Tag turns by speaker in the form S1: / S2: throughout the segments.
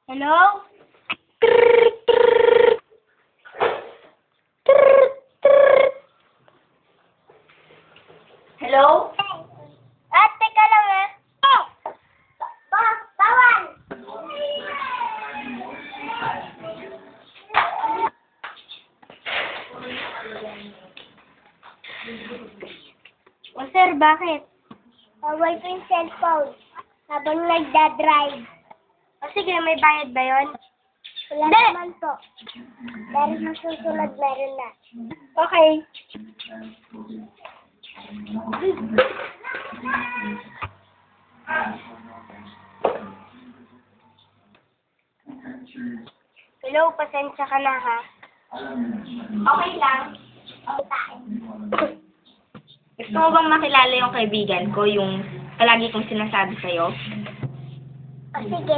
S1: Hello? Hello?
S2: Teka lang bawal!
S1: O sir, bakit?
S2: Bawal ko yung cellphone habang nagda-drive.
S1: O sige, may bayad ba yun?
S2: Wala naman po. Pero sa susunod meron na.
S1: Okay. Hello, pasensya ka na ha. Okay lang. Gusto mo bang makilala yung kaibigan ko, yung palagi kong sinasabi sa'yo?
S2: O sige.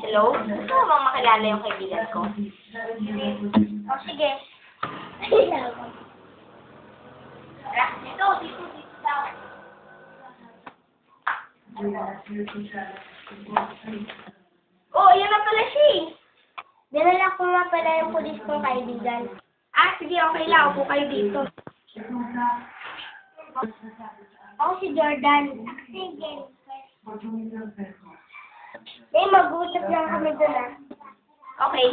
S1: Hello? Gusto mo bang makilala yung kaibigan ko? O sige. Dito daw. Oh, yan na pala siya eh.
S2: Dinala ko nga pala yung pulis kong kaibigan.
S1: Ah, sige, okay lang. Upo kayo dito.
S2: Ako si Jordan. Sige. Mag-uusap lang kami doon
S1: Okay.